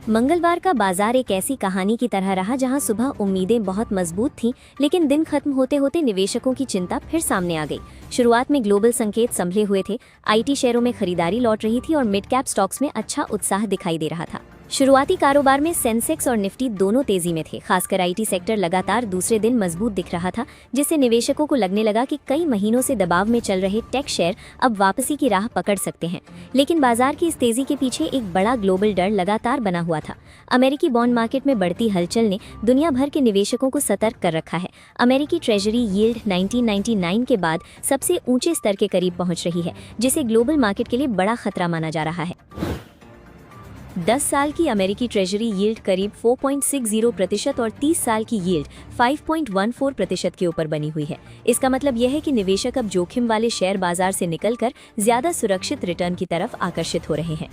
मंगलवार का बाजार एक ऐसी कहानी की तरह रहा जहां सुबह उम्मीदें बहुत मजबूत थीं, लेकिन दिन खत्म होते होते निवेशकों की चिंता फिर सामने आ गई। शुरुआत में ग्लोबल संकेत संभले हुए थे, आईटी शेयरों में खरीदारी लौट रही थी और मिड कैप स्टॉक्स में अच्छा उत्साह दिखाई दे रहा था। शुरुआती कारोबार में सेंसेक्स और निफ्टी दोनों तेजी में थे। खासकर आईटी सेक्टर लगातार दूसरे दिन मजबूत दिख रहा था, जिससे निवेशकों को लगने लगा कि कई महीनों से दबाव में चल रहे टेक शेयर अब वापसी की राह पकड़ सकते हैं। लेकिन बाजार की इस तेजी के पीछे एक बड़ा ग्लोबल डर लगातार बना हुआ था। अमेरिकी बॉन्ड मार्केट में बढ़ती हलचल ने दुनिया भर के निवेशकों को सतर्क कर रखा है। अमेरिकी ट्रेजरी यील्ड 1999 के बाद सबसे ऊंचे स्तर के करीब पहुंच रही है, जिसे ग्लोबल मार्केट के लिए बड़ा खतरा माना जा रहा है। 10 साल की अमेरिकी ट्रेजरी यील्ड करीब 4.60% और 30 साल की यील्ड 5.14% के ऊपर बनी हुई है। इसका मतलब यह है कि निवेशक अब जोखिम वाले शेयर बाजार से निकलकर ज्यादा सुरक्षित रिटर्न की तरफ आकर्षित हो रहे हैं।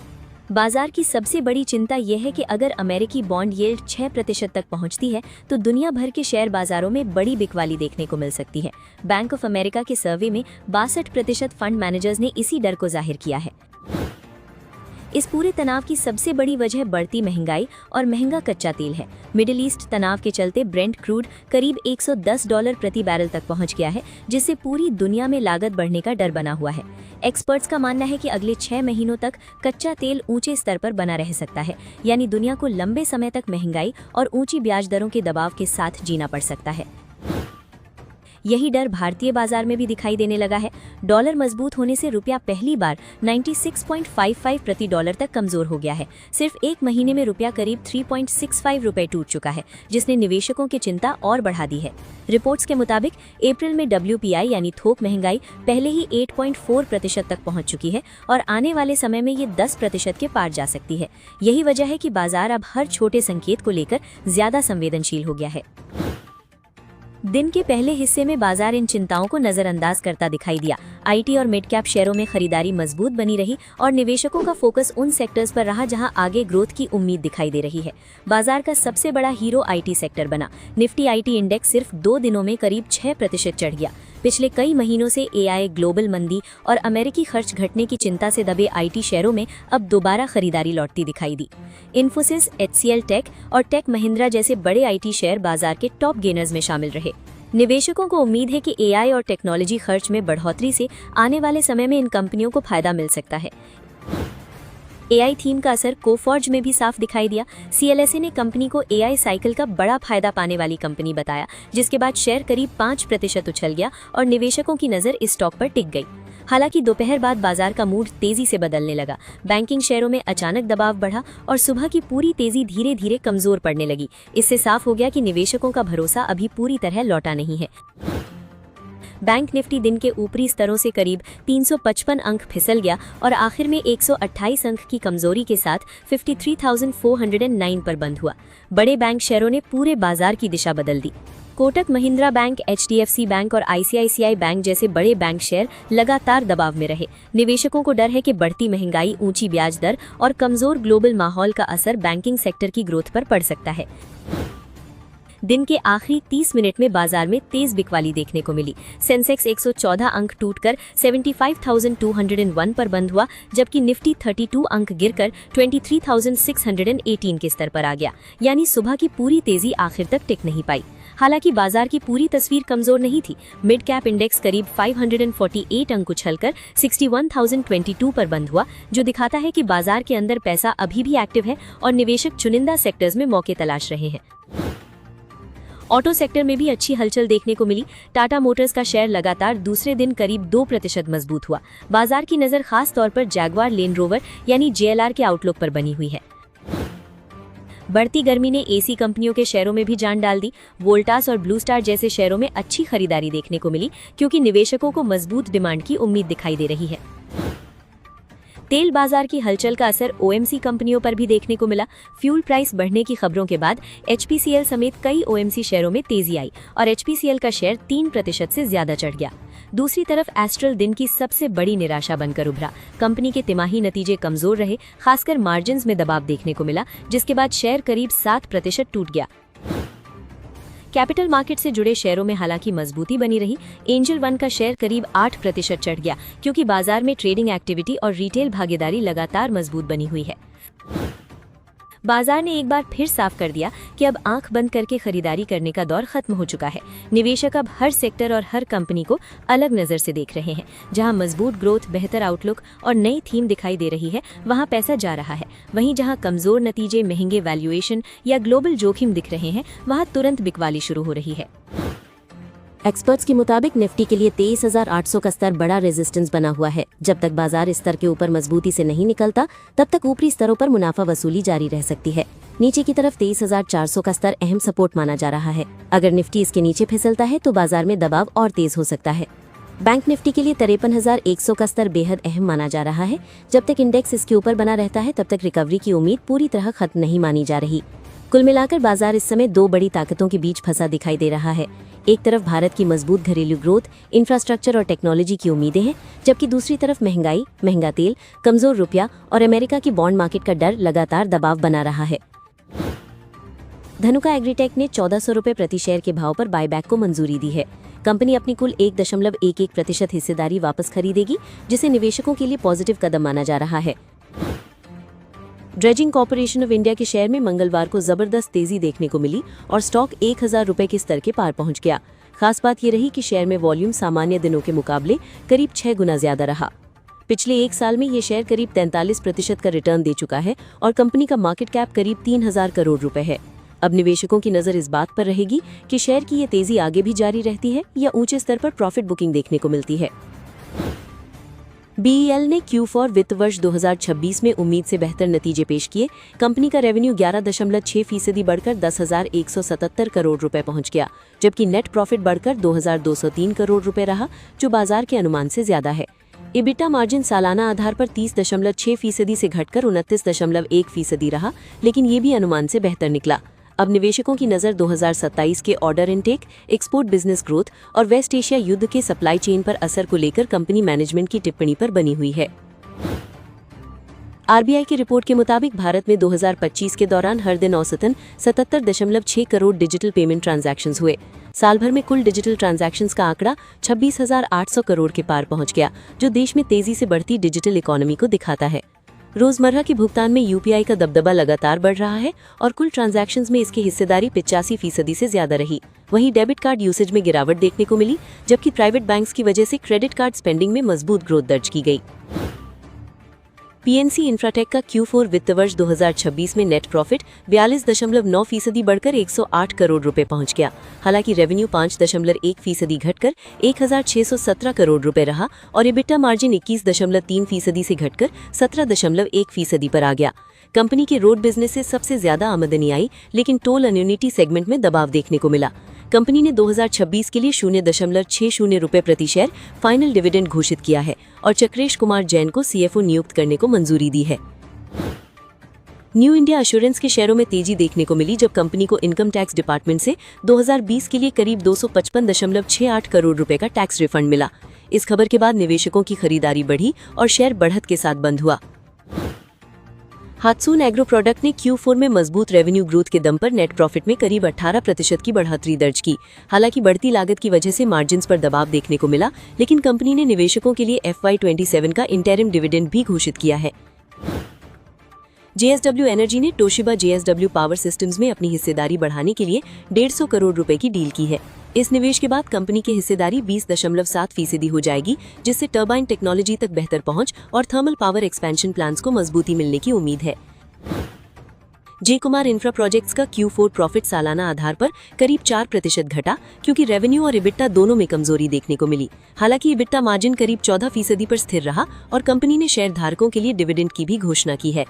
बाजार की सबसे बड़ी चिंता यह है कि अगर अमेरिकी बॉन्ड यील्ड 6% तक पहुंचती है तो दुनिया भर के शेयर बाजारों में बड़ी बिकवाली देखने को मिल सकती है। बैंक ऑफ अमेरिका के सर्वे में 62% फंड मैनेजर्स ने इसी डर को जाहिर किया है। इस पूरे तनाव की सबसे बड़ी वजह बढ़ती महंगाई और महंगा कच्चा तेल है। मिडिल ईस्ट तनाव के चलते ब्रेंट क्रूड करीब $110 प्रति बैरल तक पहुंच गया है, जिससे पूरी दुनिया में लागत बढ़ने का डर बना हुआ है। एक्सपर्ट्स का मानना है कि अगले 6 महीनों तक कच्चा तेल ऊंचे स्तर पर बना रह सकता है, यानी दुनिया को लंबे समय तक महंगाई और ऊंची ब्याज दरों के दबाव के साथ जीना पड़ सकता है। यही डर भारतीय बाजार में भी दिखाई देने लगा है। डॉलर मजबूत होने से रुपया पहली बार 96.55 प्रति डॉलर तक कमजोर हो गया है। सिर्फ एक महीने में रुपया करीब 3.65 रुपए टूट चुका है, जिसने निवेशकों की चिंता और बढ़ा दी है। रिपोर्ट्स के मुताबिक अप्रैल में WPI यानी थोक महंगाई पहले ही 8.4% तक पहुंच चुकी है और आने वाले समय में ये 10% के पार जा सकती है। यही वजह है कि बाजार अब हर छोटे संकेत को लेकर ज्यादा संवेदनशील हो गया है। दिन के पहले हिस्से में बाजार इन चिंताओं को नजरअंदाज करता दिखाई दिया। आईटी और मिड कैप शेयरों में खरीदारी मजबूत बनी रही और निवेशकों का फोकस उन सेक्टर्स पर रहा जहां आगे ग्रोथ की उम्मीद दिखाई दे रही है। बाजार का सबसे बड़ा हीरो आईटी सेक्टर बना। निफ्टी आईटी इंडेक्स सिर्फ 2 दिनों में करीब 6% चढ़ गया। पिछले कई महीनों से एआई, ग्लोबल मंदी और अमेरिकी खर्च घटने की चिंता से दबे आईटी शेयरों में अब दोबारा खरीदारी लौटती दिखाई दी। इन्फोसिस, HCL टेक और टेक महिंद्रा जैसे बड़े आईटी शेयर बाजार के टॉप गेनर्स में शामिल रहे। निवेशकों को उम्मीद है कि एआई और टेक्नोलॉजी खर्च में बढ़ोतरी से आने वाले समय में इन कंपनियों को फायदा मिल सकता है। एआई थीम का असर कोफॉर्ज में भी साफ दिखाई दिया। CLSA ने कंपनी को एआई साइकिल का बड़ा फायदा पाने वाली कंपनी बताया, जिसके बाद शेयर करीब 5% उछल गया और निवेशकों की नजर इस स्टॉक पर टिक गई। हालांकि दोपहर बाद बाजार का मूड तेजी से बदलने लगा। बैंकिंग शेयरों में अचानक दबाव बढ़ा और सुबह की पूरी तेजी धीरे धीरे कमजोर पड़ने लगी। इससे साफ हो गया कि निवेशकों का भरोसा अभी पूरी तरह लौटा नहीं है। बैंक निफ्टी दिन के ऊपरी स्तरों से करीब 355 अंक फिसल गया और आखिर में 128 अंक की कमजोरी के साथ 53,409 पर बंद हुआ। बड़े बैंक शेयरों ने पूरे बाजार की दिशा बदल दी। Kotak Mahindra bank, HDFC bank और ICICI बैंक जैसे बड़े बैंक शेयर लगातार दबाव में रहे। निवेशकों को डर है कि बढ़ती महंगाई, ऊंची ब्याज दर और कमजोर ग्लोबल माहौल का असर बैंकिंग सेक्टर की ग्रोथ पर पड़ सकता है। दिन के आखिरी 30 मिनट में बाजार में तेज बिकवाली देखने को मिली। सेंसेक्स 114 अंक टूटकर 75,201 पर बंद हुआ, जबकि निफ्टी 32 अंक गिरकर 23,618 के स्तर पर आ गया, यानी सुबह की पूरी तेजी आखिर तक टिक नहीं पाई। हालांकि बाजार की पूरी तस्वीर कमजोर नहीं थी। मिड कैप इंडेक्स करीब 548 अंक उछलकर 61,022 पर बंद हुआ, जो दिखाता है कि बाजार के अंदर पैसा अभी भी एक्टिव है और निवेशक चुनिंदा सेक्टर्स में मौके तलाश रहे हैं। ऑटो सेक्टर में भी अच्छी हलचल देखने को मिली। टाटा मोटर्स का शेयर लगातार दूसरे दिन करीब 2% मजबूत हुआ। बाजार की नजर खास तौर पर जैगवार लैंड रोवर यानी JLR के आउटलुक पर बनी हुई है। बढ़ती गर्मी ने एसी कंपनियों के शेयरों में भी जान डाल दी। वोल्टास और ब्लू स्टार जैसे शेयरों में अच्छी खरीदारी देखने को मिली, क्योंकि निवेशकों को मजबूत डिमांड की उम्मीद दिखाई दे रही है। तेल बाजार की हलचल का असर OMC कंपनियों पर भी देखने को मिला। फ्यूल प्राइस बढ़ने की खबरों के बाद HPCL समेत कई OMC शेयरों में तेजी आई और HPCL का शेयर 3% से ज्यादा चढ़ गया। दूसरी तरफ एस्ट्रल दिन की सबसे बड़ी निराशा बनकर उभरा। कंपनी के तिमाही नतीजे कमजोर रहे, खासकर मार्जिन्स में दबाव देखने को मिला, जिसके बाद शेयर करीब 7% टूट गया। कैपिटल मार्केट से जुड़े शेयरों में हालांकि मजबूती बनी रही। एंजल वन का शेयर करीब 8% चढ़ गया, क्योंकि बाजार में ट्रेडिंग एक्टिविटी और रिटेल भागीदारी लगातार मजबूत बनी हुई है। बाजार ने एक बार फिर साफ कर दिया कि अब आंख बंद करके खरीदारी करने का दौर खत्म हो चुका है। निवेशक अब हर सेक्टर और हर कंपनी को अलग नजर से देख रहे हैं। जहां मजबूत ग्रोथ, बेहतर आउटलुक और नई थीम दिखाई दे रही है, वहां पैसा जा रहा है। वहीं जहां कमजोर नतीजे, महंगे वैल्यूएशन या ग्लोबल जोखिम दिख रहे हैं, वहां तुरंत बिकवाली शुरू हो रही है। एक्सपर्ट्स के मुताबिक निफ्टी के लिए 23,800 का स्तर बड़ा रेजिस्टेंस बना हुआ है। जब तक बाजार इस स्तर के ऊपर मजबूती से नहीं निकलता, तब तक ऊपरी स्तरों पर मुनाफा वसूली जारी रह सकती है। नीचे की तरफ 23,400 का स्तर अहम सपोर्ट माना जा रहा है। अगर निफ्टी इसके नीचे फिसलता है तो बाजार में दबाव और तेज हो सकता है। बैंक निफ्टी के लिए 53,100 का स्तर बेहद अहम माना जा रहा है। जब तक इंडेक्स इसके ऊपर बना रहता है, तब तक रिकवरी की उम्मीद पूरी तरह खत्म नहीं मानी जा रही। कुल मिलाकर बाजार इस समय दो बड़ी ताकतों के बीच फंसा दिखाई दे रहा है। एक तरफ भारत की मजबूत घरेलू ग्रोथ, इंफ्रास्ट्रक्चर और टेक्नोलॉजी की उम्मीदें हैं, जबकि दूसरी तरफ महंगाई, महंगा तेल, कमजोर रुपया और अमेरिका की बॉन्ड मार्केट का डर लगातार दबाव बना रहा है। धनुका एग्रीटेक ने 1400 रुपये प्रति शेयर के भाव पर बायबैक को मंजूरी दी है। कंपनी अपनी कुल 1.11% हिस्सेदारी वापस खरीदेगी, जिसे निवेशकों के लिए पॉजिटिव कदम माना जा रहा है। ड्रेजिंग कॉर्पोरेशन ऑफ इंडिया के शेयर में मंगलवार को जबरदस्त तेजी देखने को मिली और स्टॉक 1,000 रुपए के स्तर के पार पहुंच गया। खास बात ये रही कि शेयर में वॉल्यूम सामान्य दिनों के मुकाबले करीब 6 गुना ज्यादा रहा। पिछले एक साल में ये शेयर करीब 43% का रिटर्न दे चुका है और कंपनी का मार्केट कैप करीब 3,000 करोड़ रुपए है। अब निवेशकों की नजर इस बात पर रहेगी कि शेयर की ये तेजी आगे भी जारी रहती है या ऊंचे स्तर पर प्रॉफिट बुकिंग देखने को मिलती है। BEL ने Q4 वित्त वर्ष 2026 में उम्मीद से बेहतर नतीजे पेश किए। कंपनी का रेवेन्यू 11.6% बढ़कर 10,177 करोड़ रुपए पहुंच गया, जबकि नेट प्रॉफिट बढ़कर 2,203 करोड़ रुपए रहा, जो बाजार के अनुमान से ज्यादा है। EBITDA मार्जिन सालाना आधार पर 30.6% से घटकर 29.1% रहा, लेकिन ये भी अनुमान से बेहतर निकला। अब निवेशकों की नज़र 2027 के order intake, export business growth और वेस्ट एशिया युद्ध के सप्लाई चेन पर असर को लेकर कंपनी मैनेजमेंट की टिप्पणी पर बनी हुई है। RBI की रिपोर्ट के मुताबिक भारत में 2025 के दौरान हर दिन औसतन 77.6 करोड़ डिजिटल पेमेंट ट्रांजैक्शंस हुए। साल भर में कुल डिजिटल ट्रांजैक्शंस का आंकड़ा 26,800 करोड़ के पार पहुंच गया, जो देश में तेजी से बढ़ती डिजिटल इकोनॉमी को दिखाता है। रोजमर्रा के भुगतान में UPI का दबदबा लगातार बढ़ रहा है और कुल ट्रांजैक्शंस में इसकी हिस्सेदारी 85% से ज्यादा रही। वहीं डेबिट कार्ड यूसेज में गिरावट देखने को मिली, जबकि प्राइवेट बैंक्स की वजह से क्रेडिट कार्ड स्पेंडिंग में मजबूत ग्रोथ दर्ज की गई। PNC इंफ्राटेक का Q4 वित्त वर्ष 2026 में नेट प्रॉफिट 42.9% बढ़कर 108 करोड़ रुपए पहुंच गया। हालांकि रेवेन्यू 5.1% घटकर 1,617 करोड़ रुपए रहा और EBITDA मार्जिन 21.3% से घटकर 17.1% पर आ गया। कंपनी के रोड बिजनेस से सबसे ज्यादा आमदनी आई, लेकिन टोल एन्युनिटी सेगमेंट में दबाव देखने को मिला। कंपनी ने 2026 के लिए 0.60 रुपए प्रति शेयर फाइनल डिविडेंड घोषित किया है और चक्रेश कुमार जैन को CFO नियुक्त करने को मंजूरी दी है। न्यू इंडिया एश्योरेंस के शेयरों में तेजी देखने को मिली, जब कंपनी को इनकम टैक्स डिपार्टमेंट से 2020 के लिए करीब 255.68 करोड़ रुपए का टैक्स रिफंड मिला। इस खबर के बाद निवेशकों की खरीदारी बढ़ी और शेयर बढ़त के साथ बंद हुआ। हात्सून एग्रो प्रोडक्ट ने Q4 में मजबूत रेवेन्यू ग्रोथ के दम पर नेट प्रॉफिट में करीब 18% की बढ़ोतरी दर्ज की। हालांकि बढ़ती लागत की वजह से मार्जिन्स पर दबाव देखने को मिला, लेकिन कंपनी ने निवेशकों के लिए FY27 का इंटरिम डिविडेंड भी घोषित किया है। JSW एनर्जी ने तोशिबा JSW पावर सिस्टम्स में अपनी हिस्सेदारी बढ़ाने के लिए 150 करोड़ रुपए की डील की है। इस निवेश के बाद कंपनी की हिस्सेदारी 20.7% हो जाएगी, जिससे टर्बाइन टेक्नोलॉजी तक बेहतर पहुंच और थर्मल पावर एक्सपेंशन प्लान्स को मजबूती मिलने की उम्मीद है। जे कुमार इंफ्रा प्रोजेक्ट्स का Q4 प्रॉफिट सालाना आधार पर करीब 4% घटा, क्योंकि रेवेन्यू और EBITDA दोनों में कमजोरी देखने को मिली। हालांकि EBITDA मार्जिन करीब 14% पर स्थिर रहा और कंपनी ने शेयर धारकों के लिए डिविडेंड की भी घोषणा की है।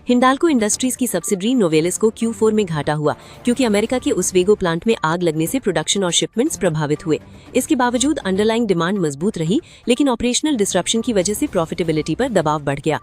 हिंडाल्को इंडस्ट्रीज की सब्सिडरी नोवेलिस को Q4 में घाटा हुआ, क्योंकि अमेरिका के उस्वेगो प्लांट में आग लगने से प्रोडक्शन और शिपमेंट्स प्रभावित हुए। इसके बावजूद अंडरलाइंग डिमांड मजबूत रही, लेकिन ऑपरेशनल डिसरप्शन की वजह से प्रॉफिटेबिलिटी पर दबाव बढ़ गया।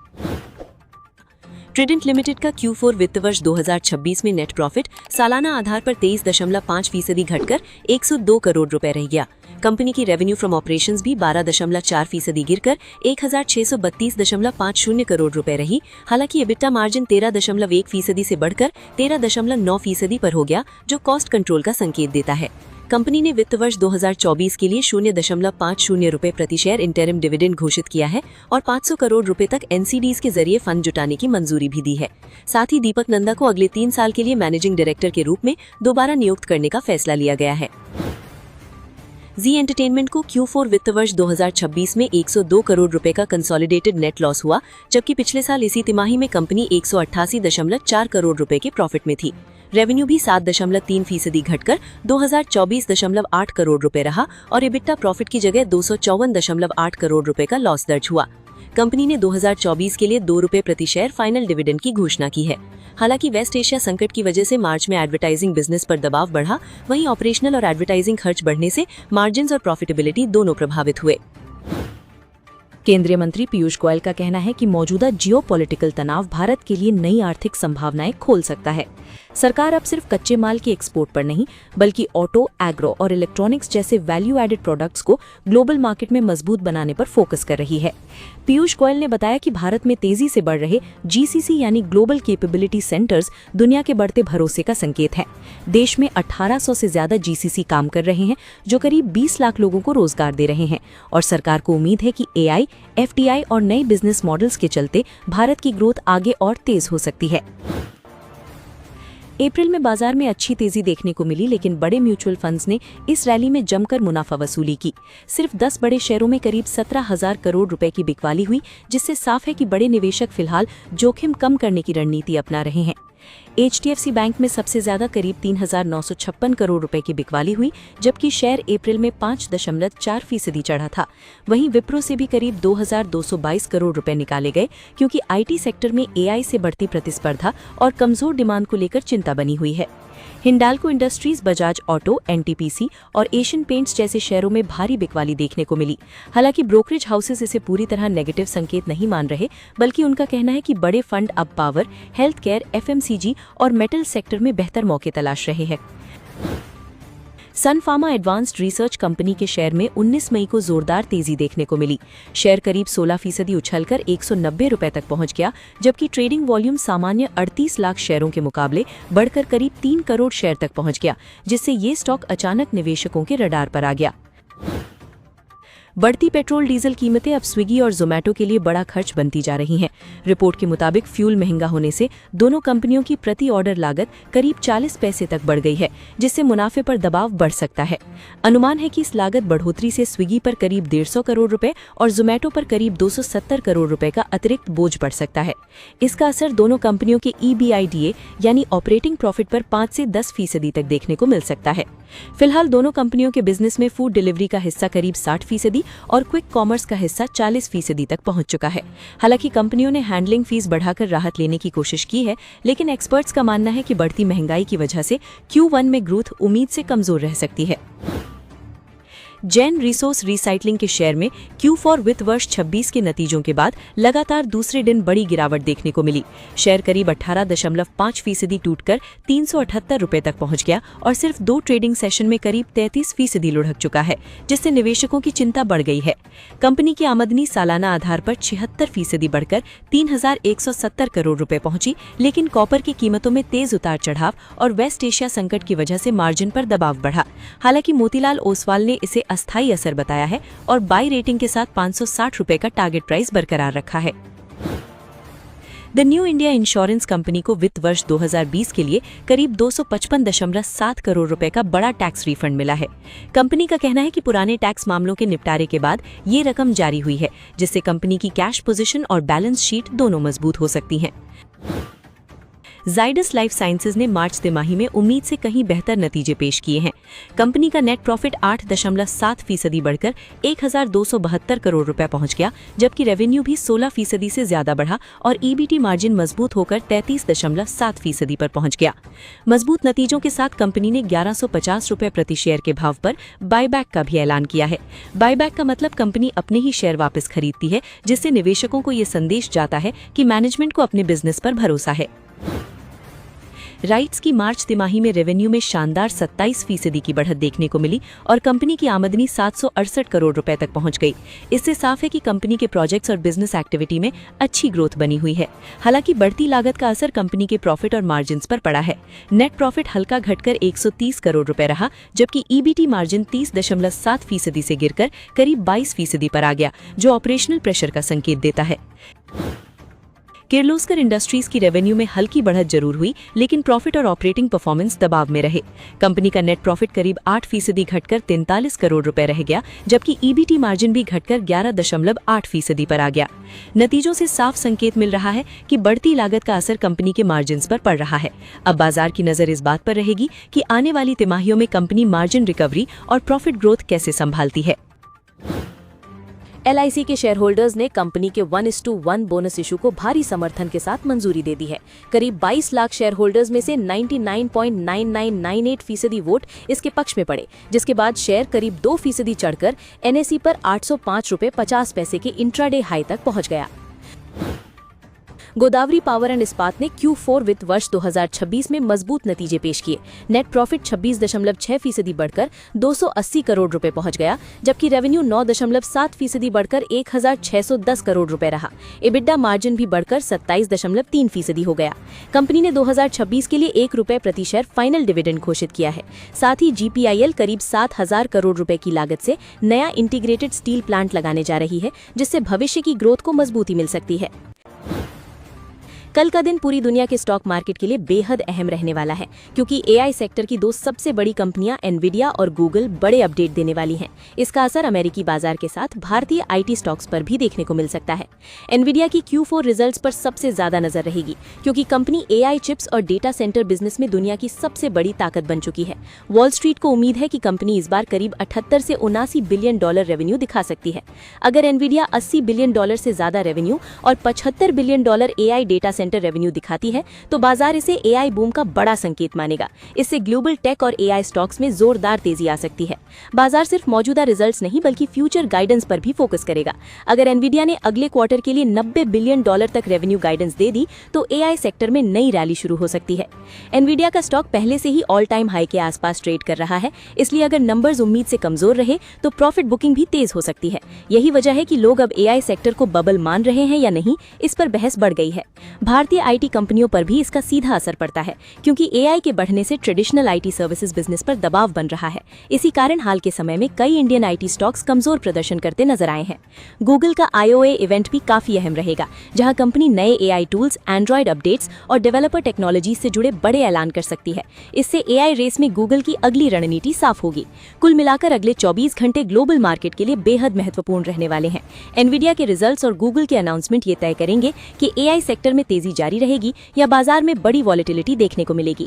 ट्रिडेंट लिमिटेड का Q4 वित्त वर्ष 2026 में नेट प्रॉफिट सालाना आधार पर 23.5% घटकर 102 करोड़ रुपए रह गया। कंपनी की रेवेन्यू फ्रॉम ऑपरेशंस भी 12.4% गिरकर 1,632.50 करोड़ रुपए रही। हालांकि EBITDA मार्जिन 13.1% से बढ़कर 13.9% पर हो गया, जो कॉस्ट कंट्रोल का संकेत देता है। कंपनी ने वित्त वर्ष 2024 के लिए 0.50 रुपए प्रति शेयर इंटरिम डिविडेंड घोषित किया है और 500 करोड़ रुपए तक एनसीडीज के जरिए फंड जुटाने की मंजूरी भी दी है। साथ ही दीपक नंदा को अगले 3 साल के लिए मैनेजिंग डायरेक्टर के रूप में दोबारा नियुक्त करने का फैसला लिया गया है। जी एंटरटेनमेंट को Q4 वित्त वर्ष 2026 में 102 करोड़ रुपए का कंसोलिडेटेड नेट लॉस हुआ, जबकि पिछले साल इसी तिमाही में कंपनी 188.4 करोड़ रुपए के प्रॉफिट में थी। रेवेन्यू भी 7.3% घटकर 2024.8 करोड़ रुपए रहा और एबिटा प्रॉफिट की जगह 254.8 करोड़ रुपए का लॉस दर्ज हुआ। कंपनी ने 2024 के लिए 2 रुपए प्रति शेयर फाइनल डिविडेंड की घोषणा की है। हालांकि वेस्ट एशिया संकट की वजह से मार्च में एडवर्टाइजिंग बिजनेस पर दबाव बढ़ा, वहीं ऑपरेशनल और एडवर्टाइजिंग खर्च बढ़ने से मार्जिन्स और प्रॉफिटेबिलिटी दोनों प्रभावित हुए। केंद्रीय मंत्री पीयूष गोयल का कहना है कि मौजूदा जियोपॉलिटिकल तनाव भारत के लिए नई आर्थिक संभावनाएं खोल सकता है। सरकार अब सिर्फ कच्चे माल के एक्सपोर्ट पर नहीं, बल्कि ऑटो, एग्रो और इलेक्ट्रॉनिक्स जैसे वैल्यू एडेड प्रोडक्ट्स को ग्लोबल मार्केट में मजबूत बनाने पर फोकस कर रही है। पीयूष गोयल ने बताया कि भारत में तेजी से बढ़ रहे जीसीसी यानी ग्लोबल कैपेबिलिटी सेंटर्स दुनिया के बढ़ते भरोसे का संकेत है। देश में 1800 से ज्यादा जीसीसी काम कर रहे हैं, जो करीब 20 लाख लोगों को रोजगार दे रहे हैं और सरकार को उम्मीद है कि एआई, एफडीआई और नए बिजनेस मॉडल्स के चलते भारत की ग्रोथ आगे और तेज हो सकती है। अप्रैल में बाजार में अच्छी तेजी देखने को मिली, लेकिन बड़े म्यूचुअल फंड्स ने इस रैली में जमकर मुनाफा वसूली की। सिर्फ 10 बड़े शेयरों में करीब 17,000 करोड़ रुपए की बिकवाली हुई, जिससे साफ है कि बड़े निवेशक फिलहाल जोखिम कम करने की रणनीति अपना रहे हैं। HDFC बैंक में सबसे ज्यादा करीब 3,956 करोड़ रुपए की बिकवाली हुई, जबकि शेयर अप्रैल में 5.4% चढ़ा था। वहीं विप्रो से भी करीब 2,222 करोड़ रुपए निकाले गए, क्योंकि IT सेक्टर में AI से बढ़ती प्रतिस्पर्धा और कमजोर डिमांड को लेकर चिंता बनी हुई है। Hindalco industries, Bajaj auto, NTPC और एशियन पेंट्स जैसे शेयरों में भारी बिकवाली देखने को मिली। हालांकि ब्रोकरेज हाउसेस इसे पूरी तरह नेगेटिव संकेत नहीं मान रहे, बल्कि उनका कहना है कि बड़े फंड अब पावर, हेल्थ केयर, FMCG और मेटल सेक्टर में बेहतर मौके तलाश रहे हैं। सन फार्मा एडवांस्ड रिसर्च कंपनी के शेयर में 19 मई को जोरदार तेजी देखने को मिली। शेयर करीब 16% उछलकर 190 रुपए तक पहुंच गया, जबकि ट्रेडिंग वॉल्यूम सामान्य 38 लाख शेयरों के मुकाबले बढ़कर करीब 3 करोड़ शेयर तक पहुंच गया, जिससे ये स्टॉक अचानक निवेशकों के रडार पर आ गया। बढ़ती पेट्रोल डीजल कीमतें अब स्विगी और जोमैटो के लिए बड़ा खर्च बनती जा रही हैं। रिपोर्ट के मुताबिक फ्यूल महंगा होने से दोनों कंपनियों की प्रति ऑर्डर लागत करीब 40 पैसे तक बढ़ गई है, जिससे मुनाफे पर दबाव बढ़ सकता है। अनुमान है कि इस लागत बढ़ोतरी से स्विगी पर करीब 150 करोड़ रुपए और जोमैटो पर करीब 270 करोड़ रुपए का अतिरिक्त बोझ पड़ सकता है। इसका असर दोनों कंपनियों के EBITDA यानी ऑपरेटिंग प्रॉफिट पर 5 से 10% तक देखने को मिल सकता है। फिलहाल दोनों कंपनियों के बिजनेस में फूड डिलीवरी का हिस्सा करीब 60% और क्विक कॉमर्स का हिस्सा 40% तक पहुंच चुका है। हालांकि कंपनियों ने हैंडलिंग फीस बढ़ाकर राहत लेने की कोशिश की है, लेकिन एक्सपर्ट्स का मानना है कि बढ़ती महंगाई की वजह से Q1 में ग्रोथ उम्मीद से कमजोर रह सकती है। जैन रिसोर्स रिसाइक्लिंग के शेयर में Q4 वित्त वर्ष 26 के नतीजों के बाद लगातार दूसरे दिन बड़ी गिरावट देखने को मिली। शेयर करीब 18.5% टूटकर 378 रुपए तक पहुंच गया और सिर्फ 2 ट्रेडिंग सेशन में करीब 33% लुढ़क चुका है, जिससे निवेशकों की चिंता बढ़ गई है। कंपनी की आमदनी सालाना आधार पर 76% बढ़कर 3,170 करोड़ रुपए पहुंची, लेकिन कॉपर की कीमतों में तेज उतार चढ़ाव और वेस्ट एशिया संकट की वजह से मार्जिन पर दबाव बढ़ा। हालांकि मोतीलाल ओसवाल ने इसे अस्थायी असर बताया है और बाई रेटिंग के साथ 560 रुपए का टारगेट प्राइस बरकरार रखा है। The new India insurance company को वित्त वर्ष 2020 के लिए करीब 255.7 करोड़ रुपए का बड़ा टैक्स रिफंड मिला है। कंपनी का कहना है कि पुराने टैक्स मामलों के निपटारे के बाद ये रकम जारी हुई है, जिससे कंपनी की कैश पोजीशन और बैलेंस शीट दोनों मजबूत हो सकती हैं। जाइडस लाइफ साइंसेज ने मार्च तिमाही में उम्मीद से कहीं बेहतर नतीजे पेश किए हैं। कंपनी का नेट प्रॉफिट 8.7% बढ़कर 1,272 करोड़ रुपए पहुंच गया, जबकि रेवेन्यू भी 16% से ज्यादा बढ़ा और EBT मार्जिन मजबूत होकर 33.7% पर पहुंच गया। मजबूत नतीजों के साथ कंपनी ने 1150 रुपए प्रति शेयर के भाव पर बायबैक का भी ऐलान किया है। बायबैक का मतलब कंपनी अपने ही शेयर वापस खरीदती है, जिससे निवेशकों को ये संदेश जाता है कि मैनेजमेंट को अपने बिजनेस पर भरोसा है। राइट्स की मार्च तिमाही में रेवेन्यू में शानदार 27% की बढ़त देखने को मिली और कंपनी की आमदनी 768 करोड़ रुपए तक पहुंच गई। इससे साफ है कि कंपनी के प्रोजेक्ट्स और बिजनेस एक्टिविटी में अच्छी ग्रोथ बनी हुई है। हालांकि बढ़ती लागत का असर कंपनी के प्रॉफिट और मार्जिन्स पर पड़ा है। नेट प्रॉफिट हल्का घटकर 130 करोड़ रुपए रहा, जबकि ईबीटी मार्जिन 30.7% से गिरकर करीब 22% पर आ गया, जो ऑपरेशनल प्रेशर का संकेत देता है। किर्लोस्कर इंडस्ट्रीज की रेवेन्यू में हल्की बढ़त जरूर हुई, लेकिन प्रॉफिट और ऑपरेटिंग परफॉर्मेंस दबाव में रहे। कंपनी का नेट प्रॉफिट करीब 8% घटकर 43 करोड़ रुपए रह गया, जबकि ईबीटी मार्जिन भी घटकर 11.8% पर आ गया। नतीजों से साफ संकेत मिल रहा है कि बढ़ती लागत का असर कंपनी के मार्जिन्स पर पड़ रहा है। अब बाजार की नजर इस बात पर रहेगी कि आने वाली तिमाहियों में कंपनी मार्जिन रिकवरी और प्रॉफिट ग्रोथ कैसे संभालती है। LIC के शेयर होल्डर्स ने कंपनी के 1:1 बोनस इशू को भारी समर्थन के साथ मंजूरी दे दी है। करीब 22 लाख शेयर होल्डर्स में से 99.9998% वोट इसके पक्ष में पड़े, जिसके बाद शेयर करीब 2% चढ़कर NSE पर 805 रुपये 50 पैसे के इंट्राडे हाई तक पहुंच गया। गोदावरी पावर एंड इस्पात ने Q4 वित्त वर्ष 2026 में मजबूत नतीजे पेश किए। नेट प्रॉफिट 26.6% बढ़कर 280 करोड़ रुपए पहुंच गया, जबकि रेवेन्यू 9.7% बढ़कर 1610 करोड़ रुपए रहा। EBITDA मार्जिन भी बढ़कर 27.3% हो गया। कंपनी ने 2026 के लिए ₹1 प्रति शेयर फाइनल डिविडेंड घोषित किया है। साथ ही GPIL करीब 7,000 करोड़ रुपए की लागत से नया इंटीग्रेटेड स्टील प्लांट लगाने जा रही है, जिससे भविष्य की ग्रोथ को मजबूती मिल सकती है। कल का दिन पूरी दुनिया के स्टॉक मार्केट के लिए बेहद अहम रहने वाला है, क्योंकि AI सेक्टर की दो सबसे बड़ी कंपनियां एनवीडिया और गूगल बड़े अपडेट देने वाली हैं। इसका असर अमेरिकी बाजार के साथ भारतीय IT स्टॉक्स पर भी देखने को मिल सकता है। एनवीडिया की Q4 रिजल्ट्स पर सबसे ज्यादा नजर रहेगी, क्योंकि कंपनी AI चिप्स और डेटा सेंटर बिजनेस में दुनिया की सबसे बड़ी ताकत बन चुकी है। वॉल स्ट्रीट को उम्मीद है कि कंपनी इस बार करीब 78 से 79 बिलियन डॉलर रेवेन्यू दिखा सकती है। अगर एनवीडिया 80 बिलियन डॉलर से ज्यादा रेवेन्यू और 75 billion dollar AI data centre revenue दिखाती है, तो बाजार इसे AI बूम का बड़ा संकेत मानेगा। इससे ग्लोबल टेक और AI स्टॉक्स में जोरदार तेजी आ सकती है। बाजार सिर्फ मौजूदा रिजल्ट्स नहीं बल्कि फ्यूचर गाइडेंस पर भी फोकस करेगा। अगर एनवीडिया ने अगले क्वार्टर के लिए 90 बिलियन डॉलर तक रेवेन्यू गाइडेंस दे दी, तो AI सेक्टर में नई रैली शुरू हो सकती है। एनवीडिया का स्टॉक पहले से ही ऑल टाइम हाई के आसपास ट्रेड कर रहा है, इसलिए अगर नंबर्स उम्मीद से कमजोर रहे तो प्रॉफिट बुकिंग भी तेज हो सकती है। यही वजह है कि लोग अब AI सेक्टर को बबल मान रहे हैं या नहीं, इस पर बहस बढ़ गई है। भारतीय IT कंपनियों पर भी इसका सीधा असर पड़ता है, क्योंकि AI के बढ़ने से ट्रेडिशनल IT सर्विसेज बिजनेस पर दबाव बन रहा है। इसी कारण हाल के समय में कई इंडियन IT स्टॉक्स कमजोर प्रदर्शन करते नजर आए हैं। गूगल का IOA इवेंट भी काफी अहम रहेगा, जहां कंपनी नए AI टूल्स, एंड्रॉइड अपडेट्स और डेवलपर टेक्नोलॉजी से जुड़े बड़े ऐलान कर सकती है। इससे AI रेस में गूगल की अगली रणनीति साफ होगी। कुल मिलाकर अगले 24 घंटे ग्लोबल मार्केट के लिए बेहद महत्वपूर्ण रहने वाले हैं। एनवीडिया के रिजल्ट्स और गूगल के अनाउंसमेंट ये तय करेंगे कि AI सेक्टर में तेजी जारी रहेगी या बाजार में बड़ी वॉलेटिलिटी देखने को मिलेगी।